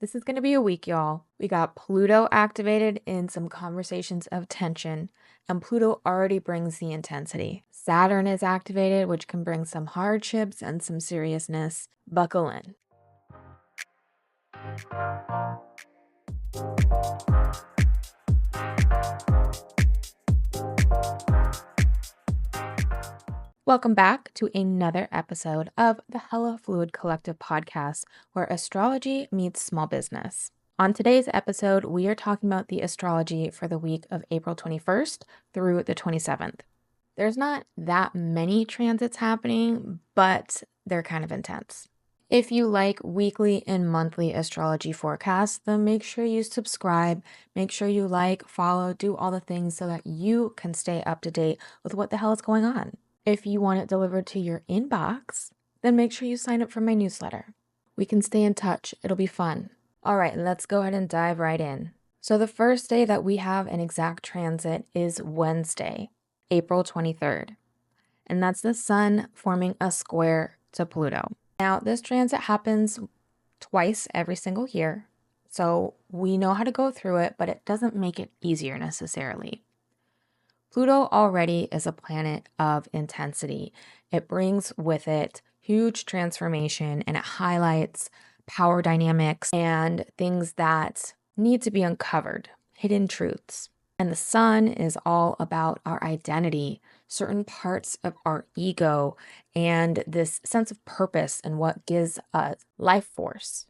This is going to be a week, y'all. We got Pluto activated in some conversations of tension, and Pluto already brings the intensity. Saturn is activated, which can bring some hardships and some seriousness. Buckle in. Welcome back to another episode of the Hella Fluid Collective podcast, where astrology meets small business. On today's episode, we are talking about the astrology for the week of April 21st through the 27th. There's not that many transits happening, but they're kind of intense. If you like weekly and monthly astrology forecasts, then make sure you subscribe, make sure you like, follow, do all the things so that you can stay up to date with what the hell is going on. If you want it delivered to your inbox, then make sure you sign up for my newsletter. We can stay in touch. It'll be fun. All right, let's go ahead and dive right in. So the first day that we have an exact transit is Wednesday, April 23rd. And that's the sun forming a square to Pluto. Now, this transit happens twice every single year. So we know how to go through it, but it doesn't make it easier necessarily. Pluto already is a planet of intensity. It brings with it huge transformation, and it highlights power dynamics and things that need to be uncovered, hidden truths. And the sun is all about our identity, certain parts of our ego, and this sense of purpose and what gives us life force.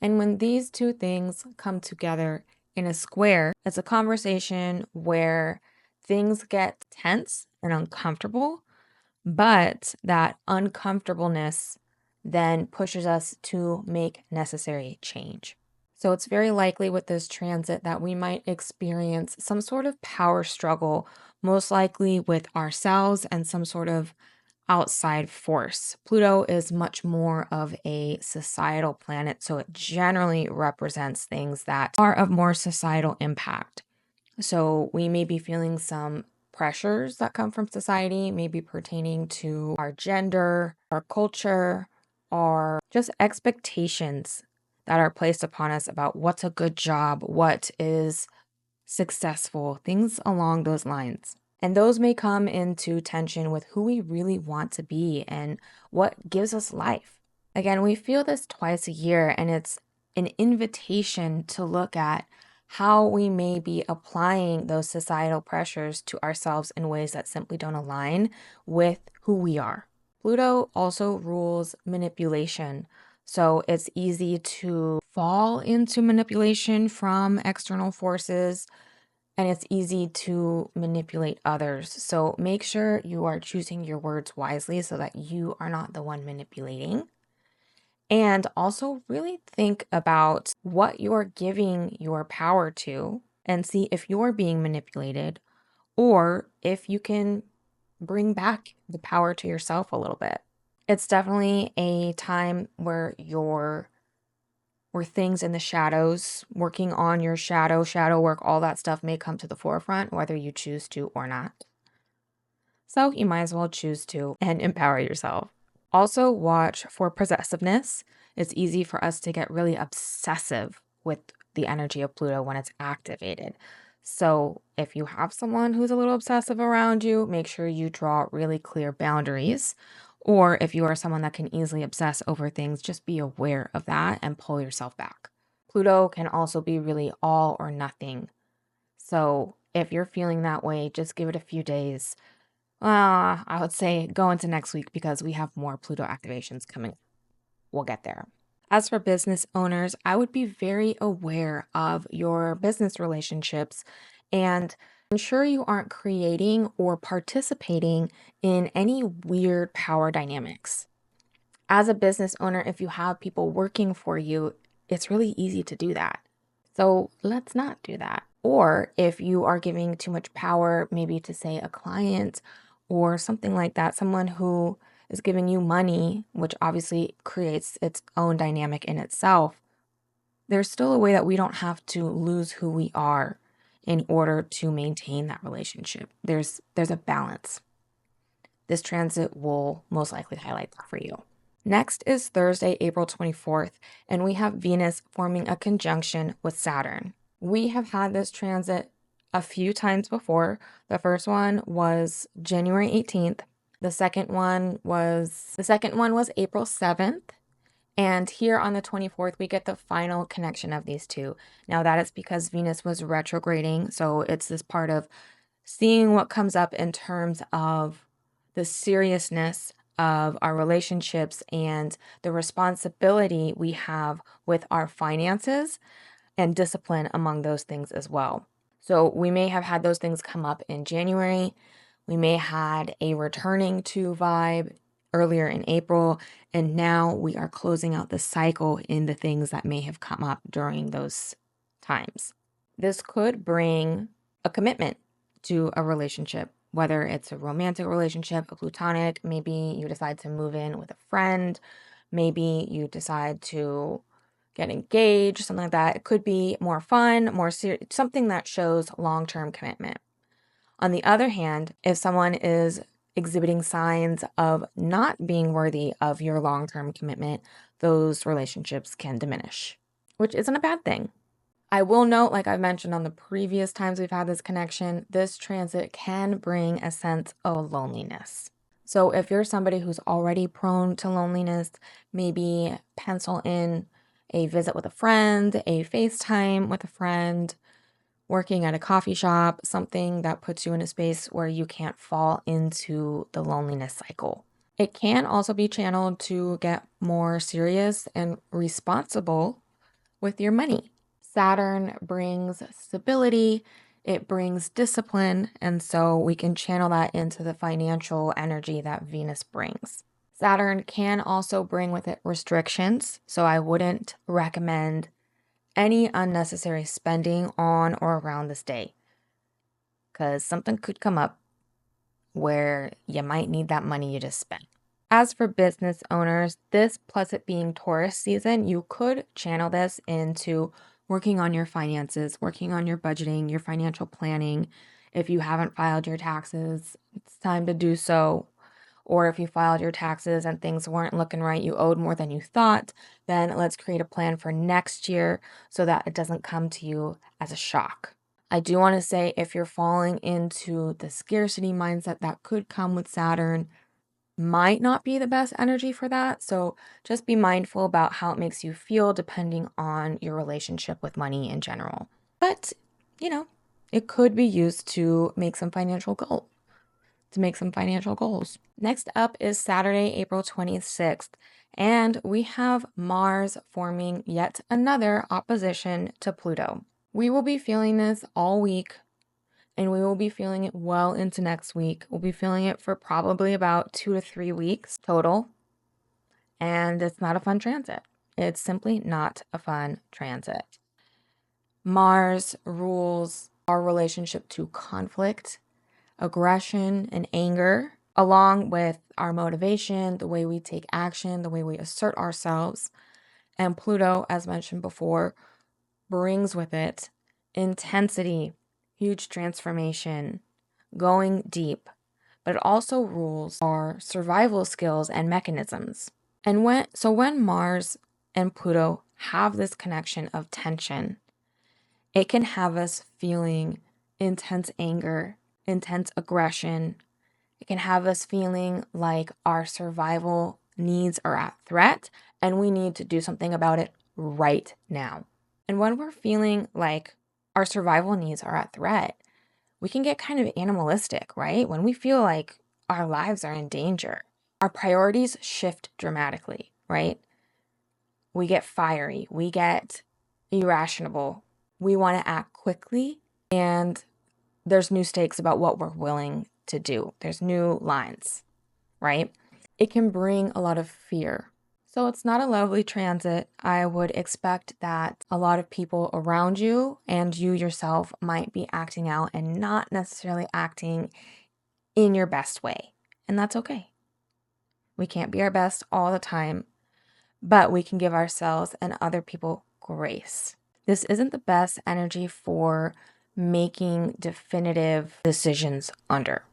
And when these two things come together in a square, it's a conversation where things get tense and uncomfortable, but that uncomfortableness then pushes us to make necessary change. So it's very likely with this transit that we might experience some sort of power struggle, most likely with ourselves and some sort of outside force. Pluto is much more of a societal planet, so it generally represents things that are of more societal impact. So we may be feeling some pressures that come from society, maybe pertaining to our gender, our culture, or just expectations that are placed upon us about what's a good job, what is successful, things along those lines. And those may come into tension with who we really want to be and what gives us life. Again, we feel this twice a year, and it's an invitation to look at how we may be applying those societal pressures to ourselves in ways that simply don't align with who we are. Pluto also rules manipulation. So it's easy to fall into manipulation from external forces, and it's easy to manipulate others. So make sure you are choosing your words wisely so that you are not the one manipulating. And also really think about what you're giving your power to and see if you're being manipulated or if you can bring back the power to yourself a little bit. It's definitely a time where things in the shadows, working on your shadow work, all that stuff may come to the forefront, whether you choose to or not. So you might as well choose to and empower yourself. Also, watch for possessiveness. It's easy for us to get really obsessive with the energy of Pluto when it's activated. So if you have someone who's a little obsessive around you, make sure you draw really clear boundaries. Or if you are someone that can easily obsess over things, just be aware of that and pull yourself back. Pluto can also be really all or nothing. So if you're feeling that way, just give it a few days. I would say go into next week because we have more Pluto activations coming. We'll get there. As for business owners, I would be very aware of your business relationships and ensure you aren't creating or participating in any weird power dynamics. As a business owner, if you have people working for you, it's really easy to do that. So let's not do that. Or if you are giving too much power, maybe to say a client or something like that, someone who is giving you money, which obviously creates its own dynamic in itself, there's still a way that we don't have to lose who we are in order to maintain that relationship. There's a balance. This transit will most likely highlight that for you. Next is Thursday, April 24th, and we have Venus forming a conjunction with Saturn. We have had this transit a few times before. The first one was January 18th. The second one was April 7th. And here on the 24th, we get the final connection of these two. Now, that is because Venus was retrograding. So it's this part of seeing what comes up in terms of the seriousness of our relationships and the responsibility we have with our finances and discipline among those things as well. So we may have had those things come up in January. We may had a returning to vibe earlier in April, and now we are closing out the cycle in the things that may have come up during those times. This could bring a commitment to a relationship, whether it's a romantic relationship, a platonic, maybe you decide to move in with a friend, maybe you decide to get engaged, something like that. It could be more fun, more serious, something that shows long-term commitment. On the other hand, if someone is exhibiting signs of not being worthy of your long-term commitment, those relationships can diminish, which isn't a bad thing. I will note, like I mentioned on the previous times we've had this connection, this transit can bring a sense of loneliness. So if you're somebody who's already prone to loneliness, maybe pencil in a visit with a friend, a FaceTime with a friend, working at a coffee shop, something that puts you in a space where you can't fall into the loneliness cycle. It can also be channeled to get more serious and responsible with your money. Saturn brings stability, it brings discipline, and so we can channel that into the financial energy that Venus brings. Saturn can also bring with it restrictions, so I wouldn't recommend any unnecessary spending on or around this day, because something could come up where you might need that money you just spent. As for business owners, this plus it being Taurus season, you could channel this into working on your finances, working on your budgeting, your financial planning. If you haven't filed your taxes, it's time to do so. Or if you filed your taxes and things weren't looking right, you owed more than you thought, then let's create a plan for next year so that it doesn't come to you as a shock. I do want to say if you're falling into the scarcity mindset that could come with Saturn, might not be the best energy for that. So just be mindful about how it makes you feel depending on your relationship with money in general. But, it could be used to make some financial goals. Next up is Saturday, April 26th, and we have Mars forming yet another opposition to Pluto. We will be feeling this all week, and we will be feeling it well into next week. We'll be feeling it for probably about 2 to 3 weeks total, and it's not a fun transit. It's simply not a fun transit. Mars rules our relationship to conflict, aggression, and anger, along with our motivation, the way we take action, the way we assert ourselves. And Pluto, as mentioned before, brings with it intensity, huge transformation, going deep, but it also rules our survival skills and mechanisms. And when Mars and Pluto have this connection of tension, it can have us feeling intense anger, intense aggression. It can have us feeling like our survival needs are at threat and we need to do something about it right now. And when we're feeling like our survival needs are at threat, we can get kind of animalistic, right? When we feel like our lives are in danger, our priorities shift dramatically, right? We get fiery, we get irrational, we want to act quickly, and there's new stakes about what we're willing to do. There's new lines, right? It can bring a lot of fear. So it's not a lovely transit. I would expect that a lot of people around you and you yourself might be acting out and not necessarily acting in your best way. And that's okay. We can't be our best all the time, but we can give ourselves and other people grace. This isn't the best energy for making definitive decisions under.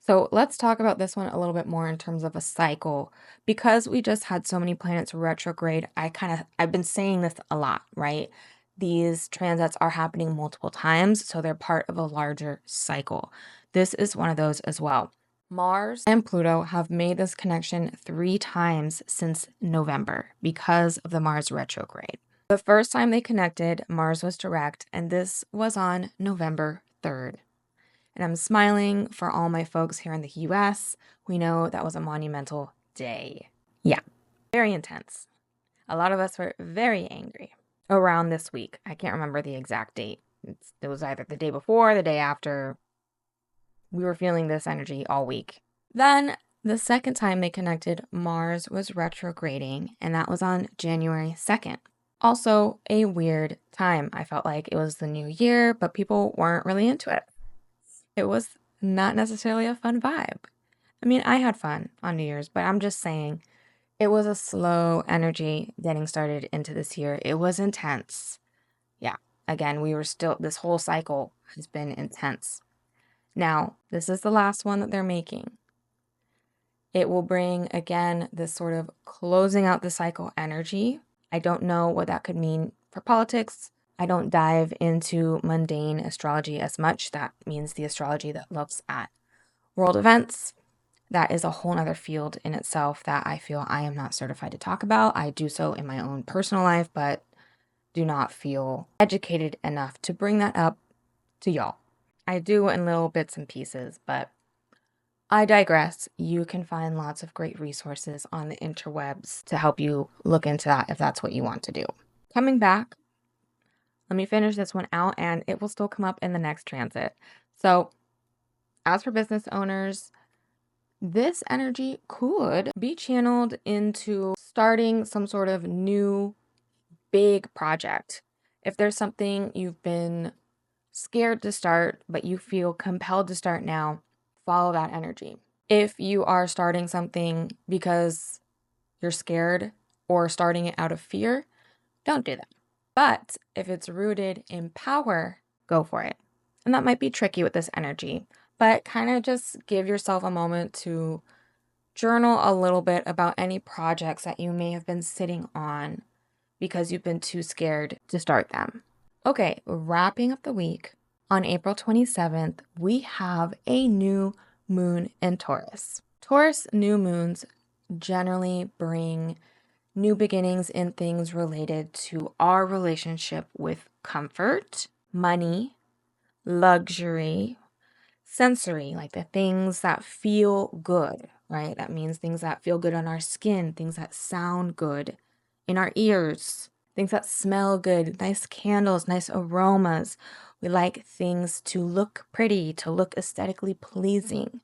So let's talk about this one a little bit more in terms of a cycle. Because we just had so many planets retrograde, I've been saying this a lot, right? These transits are happening multiple times, so they're part of a larger cycle. This is one of those as well. Mars and Pluto have made this connection 3 times since November because of the Mars retrograde. The first time they connected, Mars was direct, and this was on November 3rd. And I'm smiling for all my folks here in the US. We know that was a monumental day. Yeah, very intense. A lot of us were very angry around this week. I can't remember the exact date. It was either the day before, the day after. We were feeling this energy all week. Then the second time they connected, Mars was retrograding, and that was on January 2nd. Also, a weird time. I felt like it was the new year, but people weren't really into it. It was not necessarily a fun vibe. I mean, I had fun on New Year's, but I'm just saying it was a slow energy getting started into this year. It was intense. Yeah. Again, this whole cycle has been intense. Now, this is the last one that they're making. It will bring, again, this sort of closing out the cycle energy. I don't know what that could mean for politics. I don't dive into mundane astrology as much. That means the astrology that looks at world events. That is a whole other field in itself that I feel I am not certified to talk about. I do so in my own personal life, but do not feel educated enough to bring that up to y'all. I do in little bits and pieces, but I digress. You can find lots of great resources on the interwebs to help you look into that if that's what you want to do. Coming back, let me finish this one out and it will still come up in the next transit. So, as for business owners, this energy could be channeled into starting some sort of new big project. If there's something you've been scared to start, but you feel compelled to start now, follow that energy. If you are starting something because you're scared or starting it out of fear, don't do that. But if it's rooted in power, go for it. And that might be tricky with this energy, but kind of just give yourself a moment to journal a little bit about any projects that you may have been sitting on because you've been too scared to start them. Okay, wrapping up the week, on April 27th, we have a new moon in Taurus. Taurus new moons generally bring new beginnings in things related to our relationship with comfort, money, luxury, sensory, like the things that feel good, right? That means things that feel good on our skin, things that sound good in our ears, things that smell good, nice candles, nice aromas. We like things to look pretty, to look aesthetically pleasing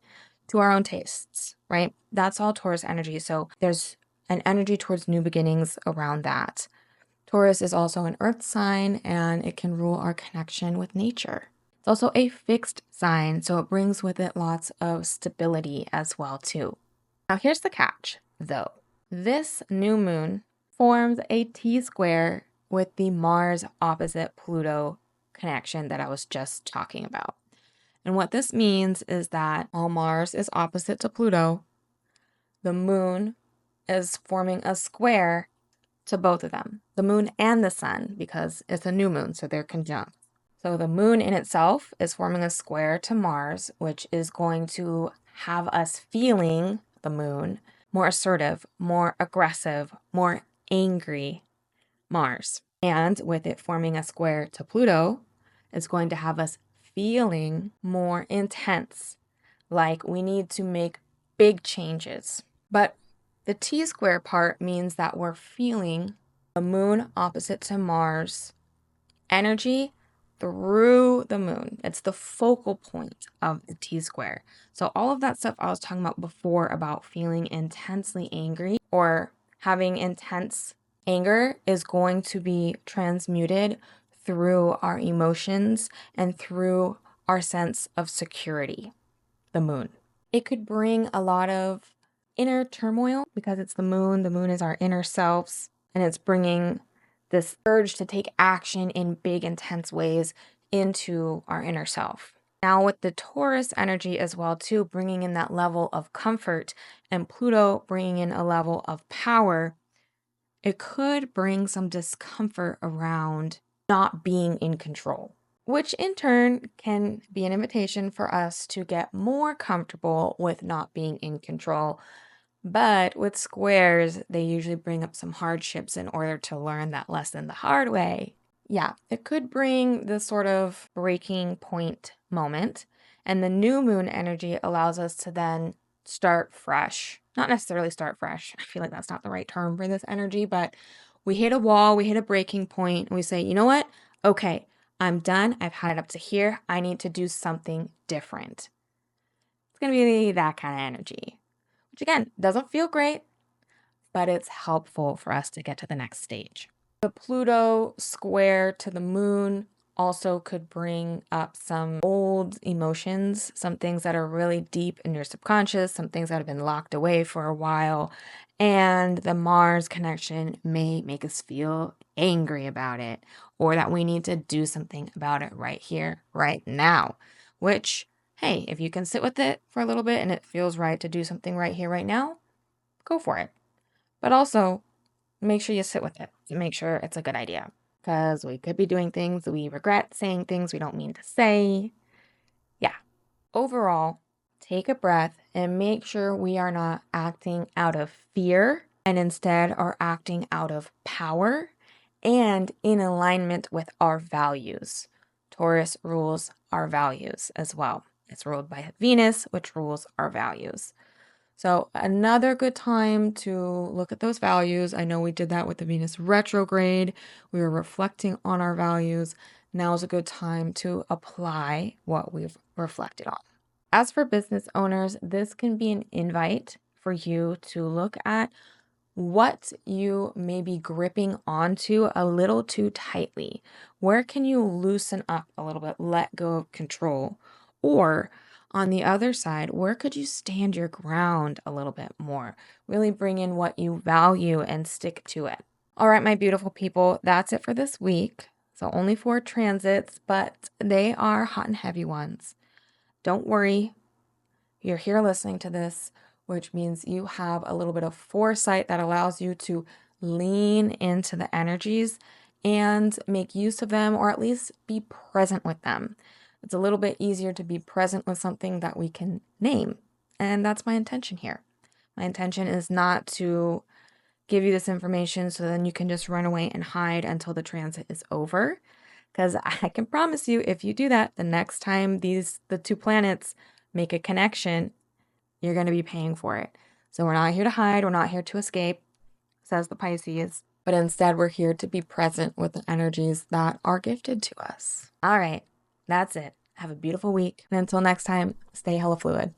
to our own tastes, right? That's all Taurus energy. So there's an energy towards new beginnings around that. Taurus is also an earth sign and it can rule our connection with nature. It's also a fixed sign, so it brings with it lots of stability as well too. Now here's the catch though. This new moon forms a T-square with the Mars opposite Pluto connection that I was just talking about. And what this means is that while Mars is opposite to Pluto, the moon is forming a square to both of them, the moon and the sun, because it's a new moon, so they're conjunct. So the moon in itself is forming a square to Mars, which is going to have us feeling the moon more assertive, more aggressive, more angry Mars. And with it forming a square to Pluto, it's going to have us feeling more intense, like we need to make big changes. But the T-square part means that we're feeling the moon opposite to Mars energy through the moon. It's the focal point of the T-square. So all of that stuff I was talking about before about feeling intensely angry or having intense anger is going to be transmuted through our emotions and through our sense of security, the moon. It could bring a lot of inner turmoil because it's the moon. The moon is our inner selves, and it's bringing this urge to take action in big, intense ways into our inner self. Now with the Taurus energy as well too, bringing in that level of comfort, and Pluto bringing in a level of power, it could bring some discomfort around not being in control, which in turn can be an invitation for us to get more comfortable with not being in control. But with squares, they usually bring up some hardships in order to learn that lesson the hard way. Yeah, it could bring this sort of breaking point moment. And the new moon energy allows us to then start fresh. Not necessarily start fresh. I feel like that's not the right term for this energy, but we hit a wall, we hit a breaking point, and we say, you know what? Okay, I'm done. I've had it up to here. I need to do something different. It's going to be that kind of energy, which again, doesn't feel great, but it's helpful for us to get to the next stage. The Pluto square to the moon also could bring up some old emotions, some things that are really deep in your subconscious, some things that have been locked away for a while. And the Mars connection may make us feel angry about it, or that we need to do something about it right here, right now. Which, hey, if you can sit with it for a little bit and it feels right to do something right here, right now, go for it. But also, make sure you sit with it to make sure it's a good idea, because we could be doing things we regret, saying things we don't mean to say. Yeah. Overall, take a breath and make sure we are not acting out of fear and instead are acting out of power and in alignment with our values. Taurus rules our values as well. It's ruled by Venus, which rules our values. So another good time to look at those values. I know we did that with the Venus retrograde. We were reflecting on our values. Now is a good time to apply what we've reflected on. As for business owners, this can be an invite for you to look at what you may be gripping onto a little too tightly. Where can you loosen up a little bit, let go of control? Or on the other side, where could you stand your ground a little bit more? Really bring in what you value and stick to it. All right, my beautiful people, that's it for this week. So only 4 transits, but they are hot and heavy ones. Don't worry, you're here listening to this, which means you have a little bit of foresight that allows you to lean into the energies and make use of them, or at least be present with them. It's a little bit easier to be present with something that we can name. And that's my intention here. My intention is not to give you this information so then you can just run away and hide until the transit is over. Because I can promise you, if you do that, the next time the 2 planets make a connection, you're going to be paying for it. So we're not here to hide. We're not here to escape, says the Pisces. But instead, we're here to be present with the energies that are gifted to us. All right, that's it. Have a beautiful week. And until next time, stay hella fluid.